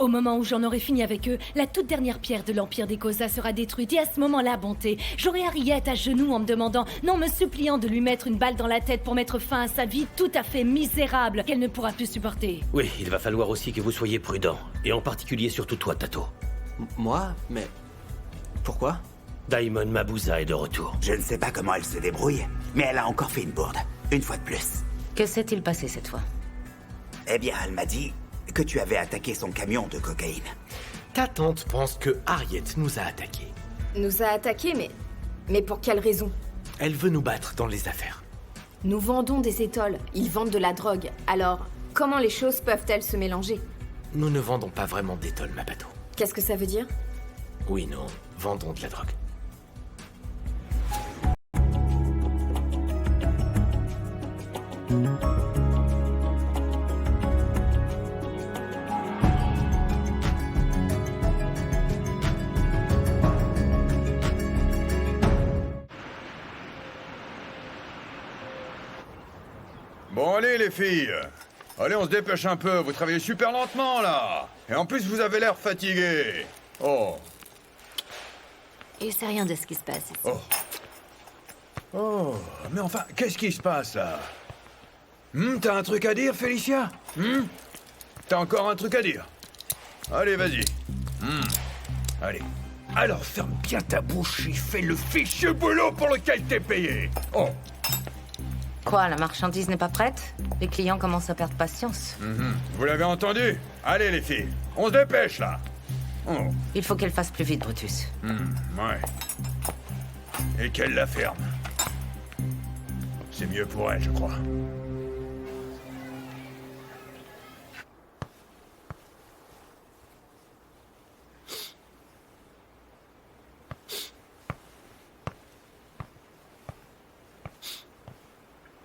Au moment où j'en aurai fini avec eux, la toute dernière pierre de l'Empire des Kosa sera détruite et à ce moment-là, bonté, j'aurai Harriet à genoux en me demandant, non me suppliant de lui mettre une balle dans la tête pour mettre fin à sa vie tout à fait misérable qu'elle ne pourra plus supporter. Oui, il va falloir aussi que vous soyez prudent. Et en particulier surtout toi, Tato. Moi? Mais... pourquoi? Daimon Mabuza est de retour. Je ne sais pas comment elle se débrouille, mais elle a encore fait une bourde. Une fois de plus. Que s'est-il passé cette fois? Eh bien, elle m'a dit que tu avais attaqué son camion de cocaïne. Ta tante pense que Harriet nous a attaqués. Nous a attaqués, mais pour quelle raison? Elle veut nous battre dans les affaires. Nous vendons des étoiles, ils vendent de la drogue. Alors, comment les choses peuvent-elles se mélanger? Nous ne vendons pas vraiment d'étole, Mabato. Qu'est-ce que ça veut dire? Oui, non, vendons de la drogue. Bon, allez, les filles. Allez, on se dépêche un peu. Vous travaillez super lentement, là. Et en plus, vous avez l'air fatigué. Oh. Il sait rien de ce qui se passe ici. Oh. Oh. Mais enfin, qu'est-ce qui se passe, là? T'as un truc à dire, Félicia? T'as encore un truc à dire? Allez, vas-y. Allez. Alors, ferme bien ta bouche et fais le fichu boulot pour lequel t'es payé. Oh. Quoi, la marchandise n'est pas prête? Les clients commencent à perdre patience. Vous l'avez entendu? Allez, les filles. On se dépêche, là. Oh. Il faut qu'elle fasse plus vite, Brutus. Ouais. Et qu'elle la ferme. C'est mieux pour elle, je crois.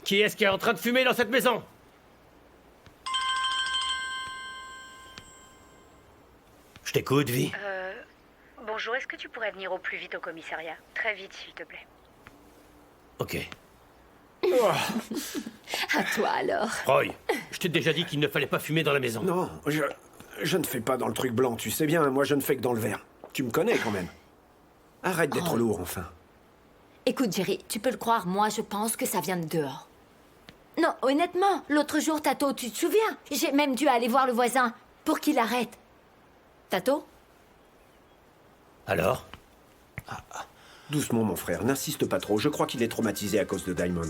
Qui est-ce qui est en train de fumer dans cette maison? Je t'écoute, Vi. Bonjour, est-ce que tu pourrais venir au plus vite au commissariat? Très vite, s'il te plaît. Ok. À toi alors. Roy, je t'ai déjà dit qu'il ne fallait pas fumer dans la maison. Non, je ne fais pas dans le truc blanc, tu sais bien, moi je ne fais que dans le vert. Tu me connais quand même. Arrête d'être lourd, enfin. Écoute, Jerry, tu peux le croire, moi je pense que ça vient de dehors. Non, honnêtement, l'autre jour, Tato, tu te souviens? J'ai même dû aller voir le voisin pour qu'il arrête. Tato? Alors? Doucement, mon frère, n'insiste pas trop. Je crois qu'il est traumatisé à cause de Diamond.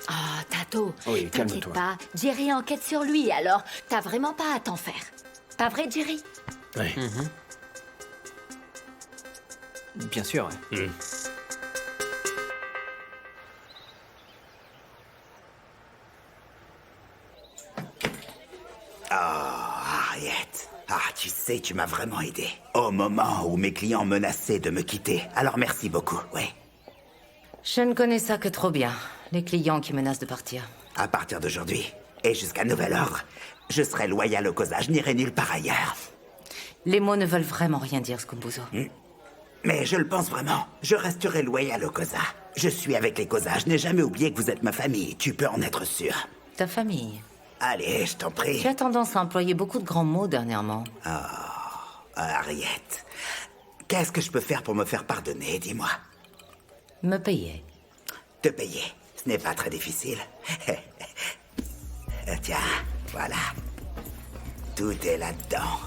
Ah, Tato, Oui, t'inquiète calme-toi. pas. Jerry enquête sur lui, alors t'as vraiment pas à t'en faire. Pas vrai, Jerry? Oui. Bien sûr, ouais. Harriet. Ah, tu sais, tu m'as vraiment aidé. Au moment où mes clients menaçaient de me quitter. Alors merci beaucoup, oui. Je ne connais ça que trop bien. Les clients qui menacent de partir. À partir d'aujourd'hui, et jusqu'à nouvel ordre, je serai loyal au Kosa, je n'irai nulle part ailleurs. Les mots ne veulent vraiment rien dire, Scumbuzo. Mais je le pense vraiment, je resterai loyal au Kosa. Je suis avec les Kosa, je n'ai jamais oublié que vous êtes ma famille, tu peux en être sûr. Ta famille. Allez, je t'en prie. Tu as tendance à employer beaucoup de grands mots dernièrement. Harriet, qu'est-ce que je peux faire pour me faire pardonner, dis-moi? Me payer. Te payer, ce n'est pas très difficile. Tiens, voilà. Tout est là-dedans.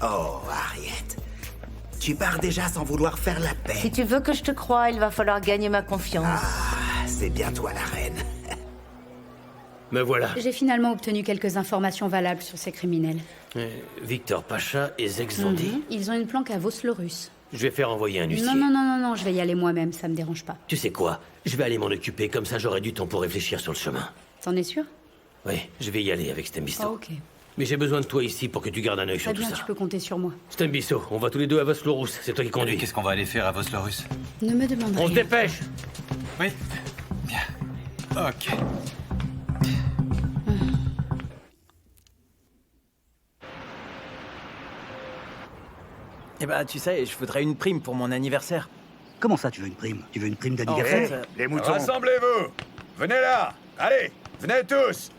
Oh, Harriet. Tu pars déjà sans vouloir faire la paix. Si tu veux que je te croie, il va falloir gagner ma confiance. Ah, c'est bien toi la reine. Me voilà. J'ai finalement obtenu quelques informations valables sur ces criminels. Victor Pacha et Zex Zondi. Ils ont une planque à Voslerus. Je vais faire envoyer un huissier. Non, je vais y aller moi-même, ça me dérange pas. Tu sais quoi? Je vais aller m'en occuper, comme ça j'aurai du temps pour réfléchir sur le chemin. T'en es sûr? Oui, je vais y aller avec Stembisto. Ah, ok. Mais j'ai besoin de toi ici pour que tu gardes un œil sur Très tout bien, ça. tu peux compter sur moi. Stembisto, on va tous les deux à Voslerus, c'est toi qui conduis. Qu'est-ce qu'on va aller faire à Voslerus? Ne me demande On se rien. dépêche! Oui. Bien. Ok. Eh ben, tu sais, je voudrais une prime pour mon anniversaire. Comment ça, tu veux une prime? Tu veux une prime En d'anniversaire? fait, Les moutons. Rassemblez-vous. Venez là. Allez, venez tous.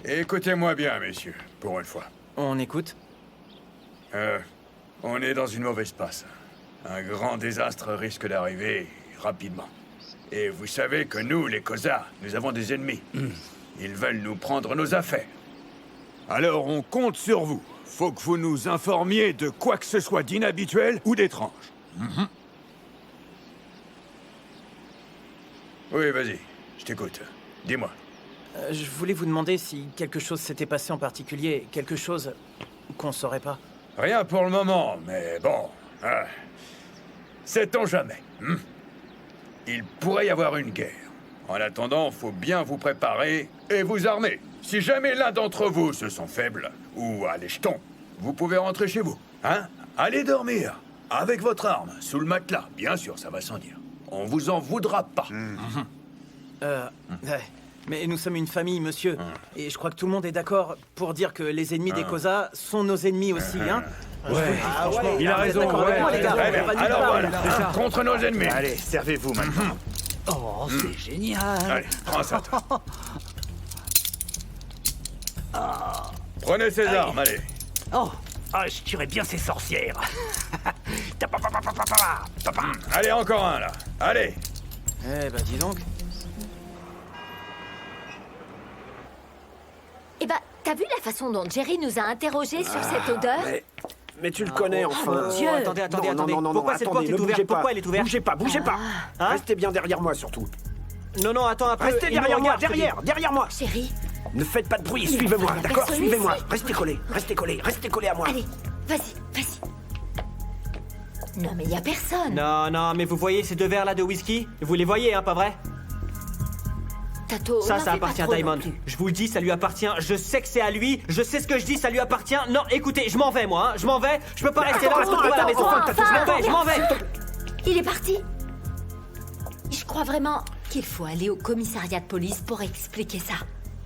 Écoutez-moi bien, messieurs, pour une fois. On écoute. On est dans une mauvaise passe. Un grand désastre risque d'arriver rapidement. Et vous savez que nous, les Kosa, nous avons des ennemis. Ils veulent nous prendre nos affaires. Alors on compte sur vous. Faut que vous nous informiez de quoi que ce soit d'inhabituel ou d'étrange. Oui, vas-y, je t'écoute. Dis-moi. Je voulais vous demander si quelque chose s'était passé en particulier, quelque chose qu'on saurait pas. Rien pour le moment, mais bon... sait-on jamais. Il pourrait y avoir une guerre. En attendant, faut bien vous préparer et vous armer. Si jamais l'un d'entre vous se sent faible, ou à les jetons, vous pouvez rentrer chez vous. Hein? Allez dormir. Avec votre arme, sous le matelas. Bien sûr, ça va sans dire. On vous en voudra pas. Ouais. Mais nous sommes une famille, monsieur. Et je crois que tout le monde est d'accord pour dire que les ennemis des Kosa sont nos ennemis aussi, hein? Ouais, il a raison. Les gars, Très bien. Alors voilà, contre nos ennemis. Allez, servez-vous maintenant. Oh, c'est génial. Allez, prends ça, toi. Prenez ces armes, allez. Oh, je tuerais bien ces sorcières. Allez, encore un, là. Allez. Eh ben, dis donc. Eh ben, t'as vu la façon dont Jerry nous a interrogés sur cette odeur? Mais tu le connais, enfin. mon Dieu. Attendez. Non, Pourquoi cette porte attendez, est ne ouverte? bougez pas. Pourquoi elle est ouverte? Bougez pas. Hein? Restez bien derrière moi, surtout. Non, attends un peu. Restez derrière moi, derrière moi. Chérie, Ne faites pas de bruit, Il y a suivez-moi, pas d'accord? personne Suivez-moi. ici. Restez collés à moi. allez, vas-y. Non, mais y a personne. Non, mais vous voyez ces deux verres-là de whisky? Vous les voyez, hein, pas vrai? Tato, Ça n'en fais pas appartient à trop Diamond. non plus. Je vous le dis, ça lui appartient. Je sais que c'est à lui. Je sais ce que je dis, ça lui appartient. Non, écoutez, je m'en vais, moi. Je m'en vais. Je peux pas rester là. On se retrouve à la maison. Je m'en vais. Il est parti. Je crois vraiment qu'il faut aller au commissariat de police pour expliquer ça.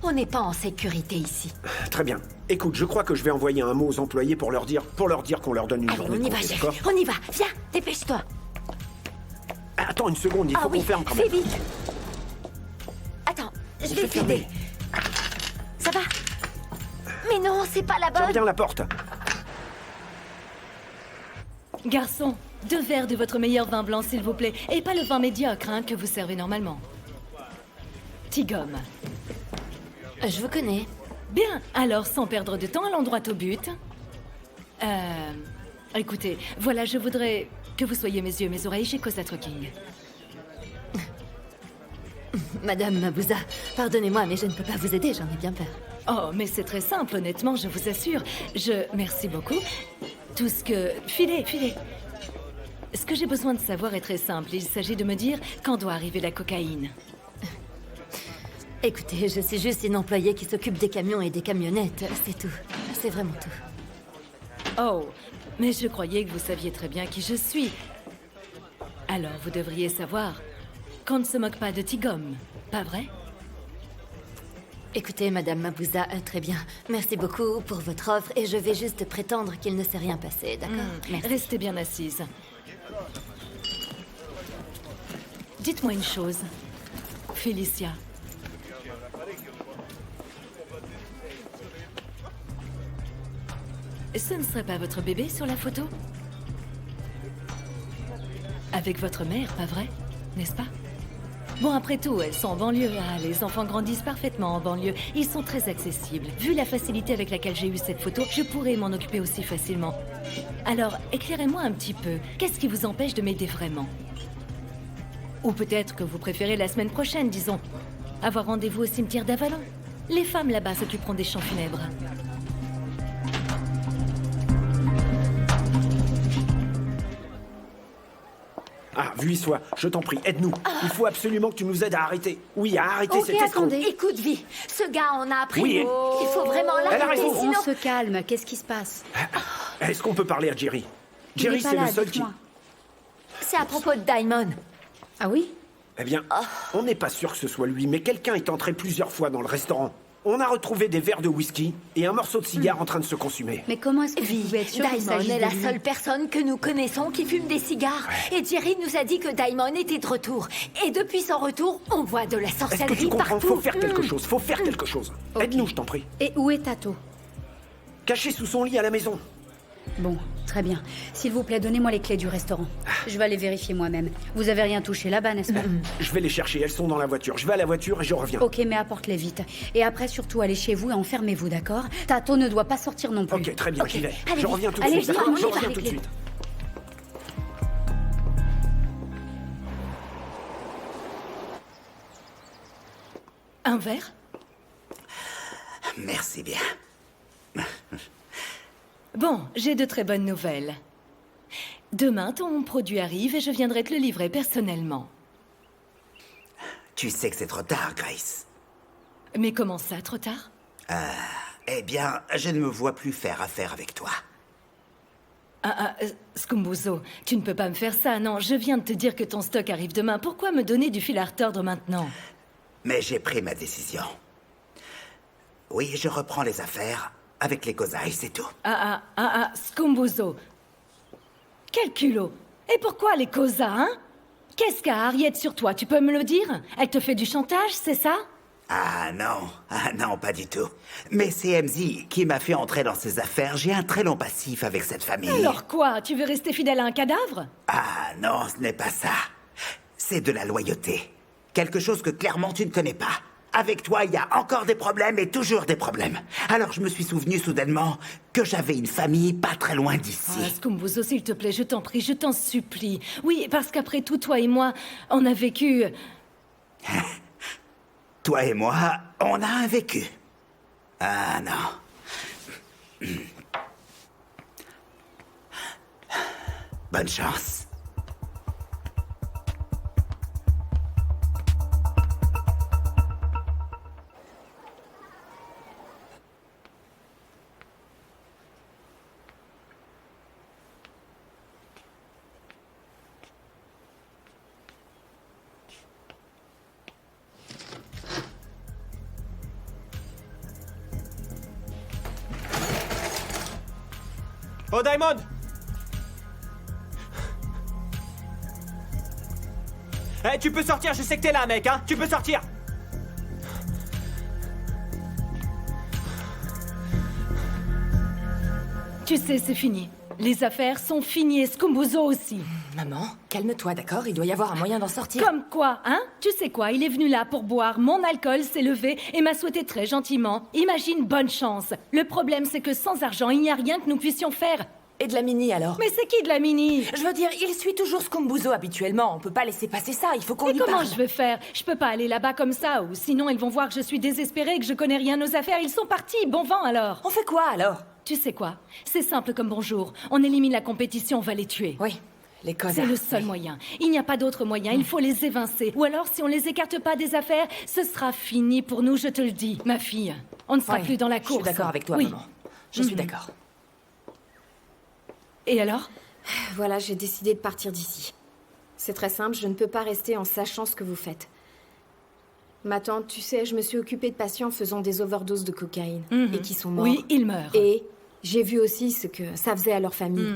On n'est pas en sécurité ici. Très bien. Écoute, je crois que je vais envoyer un mot aux employés pour leur dire qu'on leur donne une Allez, journée on de y va, congé, Jerry. d'accord? On y va. Viens, dépêche-toi. Attends une seconde, il faut oui, qu'on ferme quand fais même. vite. Attends, je vais t'aider. Ça va? Mais non, c'est pas la Tiens bonne. bien la porte. Garçon, 2 verres de votre meilleur vin blanc, s'il vous plaît. Et pas le vin médiocre, hein, que vous servez normalement. Tigom. Je vous connais. Bien, alors sans perdre de temps, allons droit au but. Écoutez, voilà, je voudrais que vous soyez mes yeux, mes oreilles chez Kosa Trucking. Madame Mabouza, pardonnez-moi, mais je ne peux pas vous aider, j'en ai bien peur. Oh, mais c'est très simple, honnêtement, je vous assure. Merci beaucoup. Tout ce que... Filez. Ce que j'ai besoin de savoir est très simple. Il s'agit de me dire quand doit arriver la cocaïne. Écoutez, je suis juste une employée qui s'occupe des camions et des camionnettes, c'est tout. C'est vraiment tout. Oh, mais je croyais que vous saviez très bien qui je suis. Alors, vous devriez savoir qu'on ne se moque pas de Tigom, pas vrai? Écoutez, Madame Mabouza, très bien. Merci beaucoup pour votre offre et je vais juste prétendre qu'il ne s'est rien passé, d'accord? Merci. Restez bien assise. Dites-moi une chose, Félicia. Ce ne serait pas votre bébé sur la photo? Avec votre mère, pas vrai? N'est-ce pas? Bon, après tout, elles sont en banlieue. Ah, les enfants grandissent parfaitement en banlieue. Ils sont très accessibles. Vu la facilité avec laquelle j'ai eu cette photo, je pourrais m'en occuper aussi facilement. Alors, éclairez-moi un petit peu. Qu'est-ce qui vous empêche de m'aider vraiment? Ou peut-être que vous préférez la semaine prochaine, disons. Avoir rendez-vous au cimetière d'Avalon. Les femmes là-bas s'occuperont des champs funèbres. Ah, Vuissois, je t'en prie, aide-nous. Il faut absolument que tu nous aides à arrêter. Oui, à arrêter Ok, cet escroc. attendez. Écoute, Vi, ce gars en a appris. Oui, Il faut vraiment Elle a l'arrêter, raison. sinon... On se calme, qu'est-ce qui se passe? Est-ce qu'on peut parler à Jerry? Il Jerry, est pas c'est là, le seul qui... dites-moi. C'est à propos de Diamond. Ah oui? Eh bien, on n'est pas sûr que ce soit lui, mais quelqu'un est entré plusieurs fois dans le restaurant. On a retrouvé des verres de whisky et un morceau de cigare en train de se consumer. Mais comment est-ce que vous pouvez être sûr qu'il Diamond s'agit est de la lui? seule personne que nous connaissons qui fume des cigares. Et Jerry nous a dit que Diamond était de retour. Et depuis son retour, on voit de la Est-ce que sorcellerie tu comprends? partout. Faut faire quelque chose, faut faire quelque chose. Aide-nous, je t'en prie. Et où est Tato? Caché sous son lit à la maison. Bon, très bien. S'il vous plaît, donnez-moi les clés du restaurant. Je vais aller vérifier moi-même. Vous avez rien touché là-bas, n'est-ce pas? Je vais les chercher, elles sont dans la voiture. Je vais à la voiture et je reviens. Ok, mais apporte-les vite. Et après, surtout, allez chez vous et enfermez-vous, d'accord? Tato ne doit pas sortir non plus. Ok, très bien, j'y vais. Allez, Je vite. reviens tout de Allez, suite, vite, d'accord? on y Je va reviens avec tout de les- suite. Un verre? Merci bien. Bon, j'ai de très bonnes nouvelles. Demain, ton produit arrive et je viendrai te le livrer personnellement. Tu sais que c'est trop tard, Grace. Mais comment ça, trop tard? Eh bien, je ne me vois plus faire affaire avec toi. Scumbuzo, tu ne peux pas me faire ça, non. Je viens de te dire que ton stock arrive demain. Pourquoi me donner du fil à retordre maintenant? Mais j'ai pris ma décision. Oui, je reprends les affaires avec les Kozai, c'est tout. Scumbuzo. Quel culot! Et pourquoi les Koza, hein? Qu'est-ce qu'a Harriet sur toi, tu peux me le dire? Elle te fait du chantage, c'est ça? Ah non, pas du tout. Mais c'est MZ qui m'a fait entrer dans ces affaires. J'ai un très long passif avec cette famille. Alors quoi? Tu veux rester fidèle à un cadavre? Ah non, ce n'est pas ça. C'est de la loyauté. Quelque chose que clairement tu ne connais pas. Avec toi, il y a encore des problèmes et toujours des problèmes. Alors je me suis souvenu soudainement que j'avais une famille pas très loin d'ici. Scumbuzo, s'il te plaît, je t'en prie, je t'en supplie. Oui, parce qu'après tout, toi et moi, on a vécu... Toi et moi, on a un vécu. Ah non. Bonne chance. Oh, Diamond! Eh, tu peux sortir, je sais que t'es là, mec, hein? Tu peux sortir! Tu sais, c'est fini. Les affaires sont finies et Scumbuzo aussi. Maman, calme-toi, d'accord? Il doit y avoir un moyen d'en sortir. Comme quoi, hein? Tu sais quoi, il est venu là pour boire, mon alcool s'est levé et m'a souhaité très gentiment. Imagine, bonne chance. Le problème, c'est que sans argent, il n'y a rien que nous puissions faire. Et de la mini, alors? Mais c'est qui de la mini? Je veux dire, il suit toujours Scumbuzo habituellement. On peut pas laisser passer ça, il faut qu'on Et lui comment parle. je vais faire? Je peux pas aller là-bas comme ça, ou sinon ils vont voir que je suis désespérée et que je connais rien aux affaires. Ils sont partis, bon vent alors. On fait quoi, alors? Tu sais quoi? C'est simple comme bonjour. On élimine la compétition, on va les tuer. Oui, les causes. C'est le seul moyen. Il n'y a pas d'autre moyen, il faut les évincer. Ou alors, si on les écarte pas des affaires, ce sera fini pour nous, je te le dis. Ma fille, on ne sera plus dans la course. Je suis d'accord avec toi, oui. maman. Je suis d'accord. Et alors? Voilà, j'ai décidé de partir d'ici. C'est très simple, je ne peux pas rester en sachant ce que vous faites. Ma tante, tu sais, je me suis occupée de patients faisant des overdoses de cocaïne et qui sont morts. Oui, ils meurent. Et j'ai vu aussi ce que ça faisait à leur famille.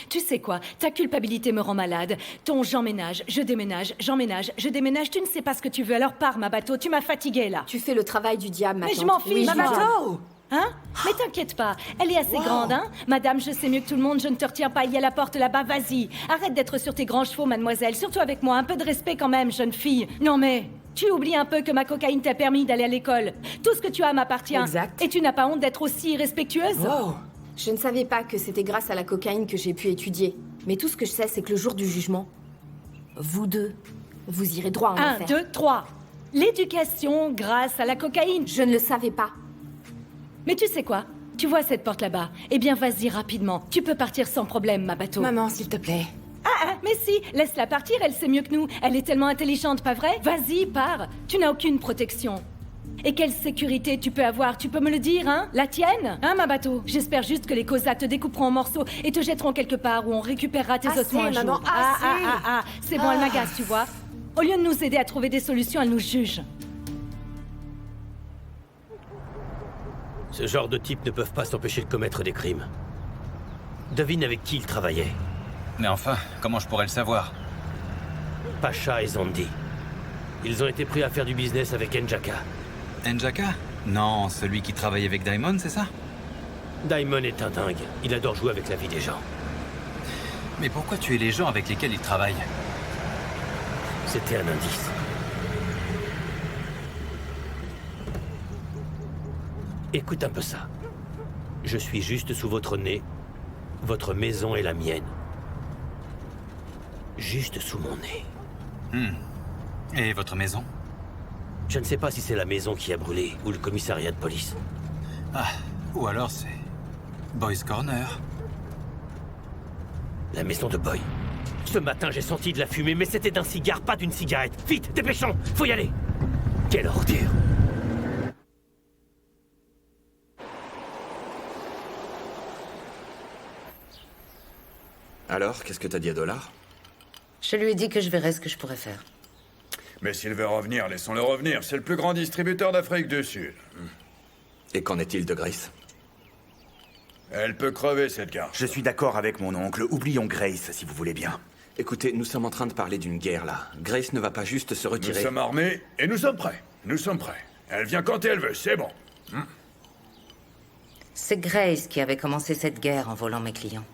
Tu sais quoi? Ta culpabilité me rend malade. Ton j'emménage, je déménage, j'emménage, je déménage. Tu ne sais pas ce que tu veux, alors pars, ma bateau. Tu m'as fatiguée, là. Tu fais le travail du diable, ma Mais tante. je m'en fiche, Oui, ma je vois. bateau! Hein? Mais t'inquiète pas, elle est assez grande, hein? Madame, je sais mieux que tout le monde, je ne te retiens pas, il y a la porte là-bas, vas-y. Arrête d'être sur tes grands chevaux, mademoiselle, surtout avec moi, un peu de respect quand même, jeune fille. Non mais, tu oublies un peu que ma cocaïne t'a permis d'aller à l'école. Tout ce que tu as m'appartient. Exact. Et tu n'as pas honte d'être aussi irrespectueuse? Wow. Je ne savais pas que c'était grâce à la cocaïne que j'ai pu étudier. Mais tout ce que je sais, c'est que le jour du jugement, vous deux, vous irez droit en 1, enfer. 2, 3. L'éducation grâce à la cocaïne. Je ne le savais pas. Mais tu sais quoi? Tu vois cette porte là-bas? Eh bien, vas-y rapidement. Tu peux partir sans problème, ma bateau. Maman, s'il te plaît. Mais si, laisse-la partir, elle sait mieux que nous. Elle est tellement intelligente, pas vrai? Vas-y, pars. Tu n'as aucune protection. Et quelle sécurité tu peux avoir? Tu peux me le dire, hein? La tienne? Hein, ma bateau? J'espère juste que les Koza te découperont en morceaux et te jetteront quelque part où on récupérera tes Assez, ossements un maman, jour. assez. C'est bon, elle m'agace, tu vois? Au lieu de nous aider à trouver des solutions, elle nous juge. Ce genre de types ne peuvent pas s'empêcher de commettre des crimes. Devine avec qui ils travaillaient. Mais enfin, comment je pourrais le savoir? Pacha et Zandi. Ils ont été pris à faire du business avec Njaka. Njaka? Non, celui qui travaille avec Daimon, c'est ça? Daimon est un dingue. Il adore jouer avec la vie des gens. Mais pourquoi tuer les gens avec lesquels il travaille? C'était un indice. Écoute un peu ça. Je suis juste sous votre nez. Votre maison est la mienne. Juste sous mon nez. Et votre maison? Je ne sais pas si c'est la maison qui a brûlé ou le commissariat de police. Ah, ou alors c'est... Boys Corner. La maison de Boy. Ce matin, j'ai senti de la fumée, mais c'était d'un cigare, pas d'une cigarette. Vite, dépêchons, faut y aller. Quelle ordure. Alors, qu'est-ce que t'as dit à Dollar? Je lui ai dit que je verrais ce que je pourrais faire. Mais s'il veut revenir, laissons-le revenir. C'est le plus grand distributeur d'Afrique du Sud. Et qu'en est-il de Grace? Elle peut crever, cette garce. Je suis d'accord avec mon oncle. Oublions Grace, si vous voulez bien. Écoutez, nous sommes en train de parler d'une guerre, là. Grace ne va pas juste se retirer. Nous sommes armés et nous sommes prêts. Nous sommes prêts. Elle vient quand elle veut, c'est bon. C'est Grace qui avait commencé cette guerre en volant mes clients.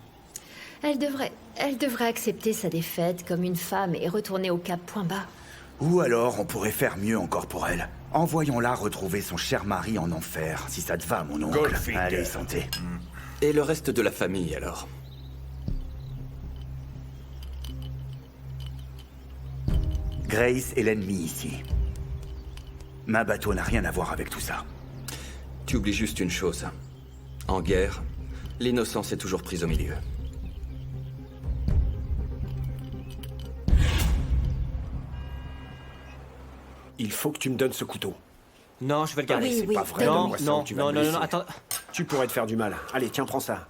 Elle devrait accepter sa défaite comme une femme et retourner au Cap point bas. Ou alors, on pourrait faire mieux encore pour elle. Envoyons-la retrouver son cher mari en enfer, si ça te va, mon oncle. Goldfinger. Allez, santé. Et le reste de la famille, alors? Grace est l'ennemi ici. Ma bateau n'a rien à voir avec tout ça. Tu oublies juste une chose. En guerre, l'innocence est toujours prise au milieu. Il faut que tu me donnes ce couteau. Non, je vais le garder. Allez, c'est pas vrai. Non, donne-moi ça, non, tu vas non, me non, laisser. non, attends. Tu pourrais te faire du mal. Allez, tiens, prends ça.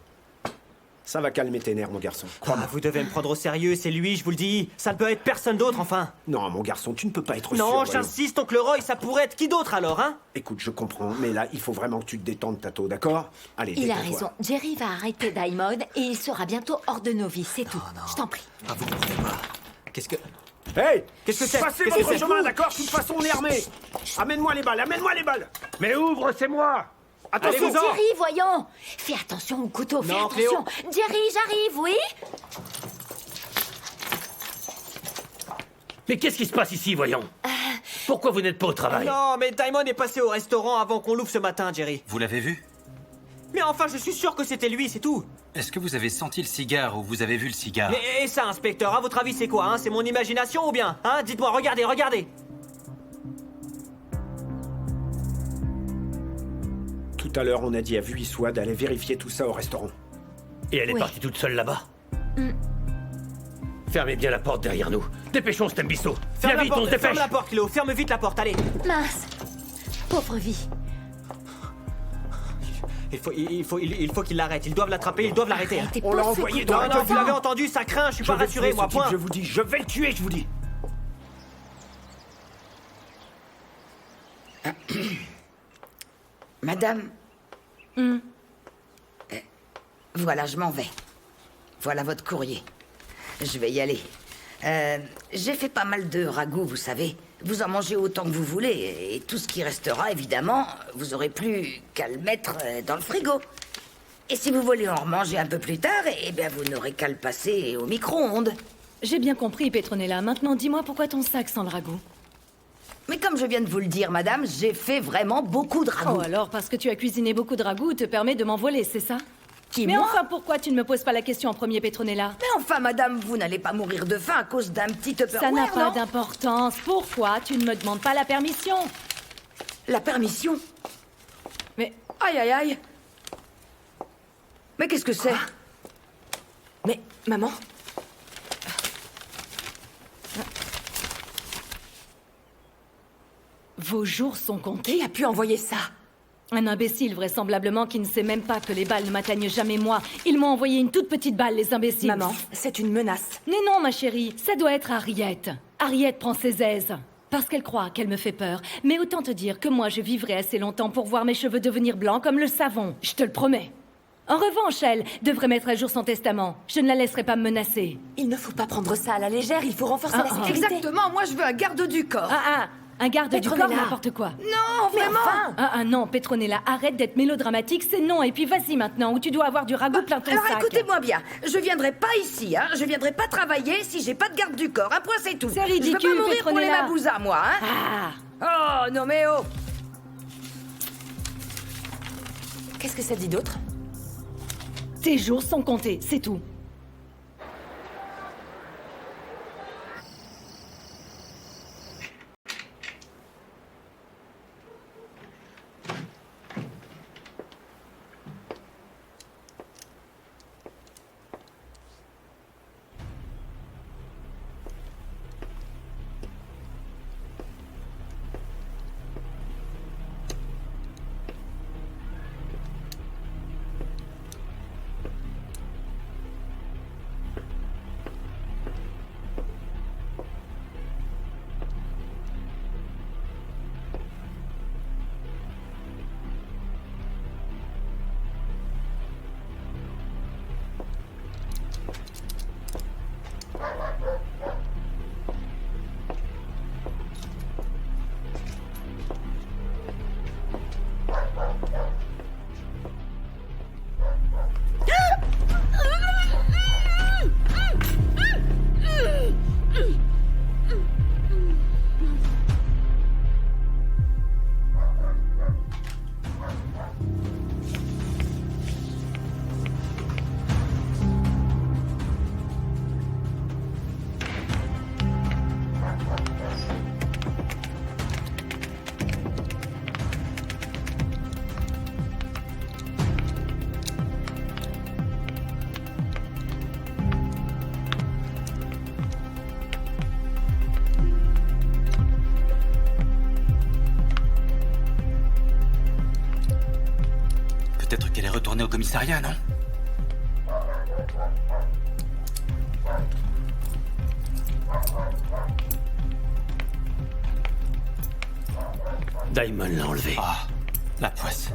Ça va calmer tes nerfs, mon garçon. Crois-moi. Vous devez me prendre au sérieux, c'est lui, je vous le dis. Ça ne peut être personne d'autre, enfin. Non, mon garçon, tu ne peux pas être sûr. Non, voyons. j'insiste, oncle Roy, ça pourrait être qui d'autre alors, hein? Écoute, je comprends, mais là, il faut vraiment que tu te détendes, Tato, d'accord? Allez, Il a détends-toi. raison. Jerry va arrêter Daimon et il sera bientôt hors de nos vies, c'est tout. Je t'en prie. Ah, vous comprenez pas. Qu'est-ce que... Hey! Qu'est-ce que c'est? Passez Qu'est-ce que votre c'est? chemin, d'accord? De toute façon, on est armés. Amène-moi les balles, amène-moi les balles. Mais ouvre, c'est moi. Attention! Allez-vous-en. Jerry, voyons. Fais attention au couteau, fais Non, attention. Jerry, j'arrive, oui? Mais qu'est-ce qui se passe ici, voyons? Pourquoi vous n'êtes pas au travail? Non, mais Daimon est passé au restaurant avant qu'on l'ouvre ce matin, Jerry. Vous l'avez vu? Mais enfin, je suis sûr que c'était lui, c'est tout. Est-ce que vous avez senti le cigare ou vous avez vu le cigare? Et ça, inspecteur, à votre avis, c'est quoi, hein? C'est mon imagination ou bien? Hein? Dites-moi, regardez, regardez. Tout à l'heure, on a dit à Vuissois d'aller vérifier tout ça au restaurant. Et elle est Oui. partie toute seule là-bas? Fermez bien la porte derrière nous. Dépêchons, Stembisso. Viens vite, on se dépêche. Ferme la porte, Cléo, ferme vite la porte, allez. Mince. Pauvre vie. Il faut qu'il l'arrête, ils doivent l'attraper, ils doivent l'arrêter. hein. Arrêtez On pas l'a ce envoyé couteau. dans la Non, non, vous l'avez entendu, ça craint, je suis pas vais rassuré, tuer moi, ce type, point. je vous dis, je vais le tuer, je vous dis. Madame. Voilà, je m'en vais. Voilà votre courrier. Je vais y aller. J'ai fait pas mal de ragoût, vous savez. Vous en mangez autant que vous voulez. Et tout ce qui restera, évidemment, vous aurez plus qu'à le mettre dans le frigo. Et si vous voulez en remanger un peu plus tard, eh bien, vous n'aurez qu'à le passer au micro-ondes. J'ai bien compris, Petronella. Maintenant, dis-moi pourquoi ton sac sent le ragoût. Mais comme je viens de vous le dire, madame, j'ai fait vraiment beaucoup de ragoût. Oh, alors, parce que tu as cuisiné beaucoup de ragoût te permet de m'en voler, c'est ça? Qui, Mais moi enfin, pourquoi tu ne me poses pas la question en premier, Petronella? Mais enfin, madame, vous n'allez pas mourir de faim à cause d'un petit Ça n'a Tupperware, pas non? d'importance. Pourquoi tu ne me demandes pas la permission? La permission? Mais... Aïe, aïe, aïe. Mais qu'est-ce que c'est? Mais, maman? Vos jours sont comptés. Qui a pu envoyer ça? Un imbécile, vraisemblablement, qui ne sait même pas que les balles ne m'atteignent jamais moi. Ils m'ont envoyé une toute petite balle, les imbéciles. Maman, c'est une menace. Mais non, ma chérie, ça doit être Harriet. Harriet prend ses aises. parce qu'elle croit qu'elle me fait peur. Mais autant te dire que moi, je vivrai assez longtemps pour voir mes cheveux devenir blancs comme le savon. Je te le promets. En revanche, elle devrait mettre à jour son testament. Je ne la laisserai pas me menacer. Il ne faut pas prendre ça à la légère, il faut renforcer la sécurité. Exactement, moi je veux un garde du corps. Un garde du corps, n'importe quoi. Non, vraiment. Non, Petronella, arrête d'être mélodramatique, c'est non. Et puis vas-y maintenant, où tu dois avoir du ragoût plein ton alors sac. écoutez-moi bien, je viendrai pas ici, hein. Je viendrai pas travailler si j'ai pas de garde du corps. Un point, c'est tout. C'est ridicule, je veux pas mourir pour les Petronella. mabouzas, moi, hein. Oh, non mais oh. Qu'est-ce que ça dit d'autre? Tes jours sont comptés, c'est tout. Peut-être qu'elle est retournée au commissariat, non? Daimon l'a enlevé. Ah, la poisse.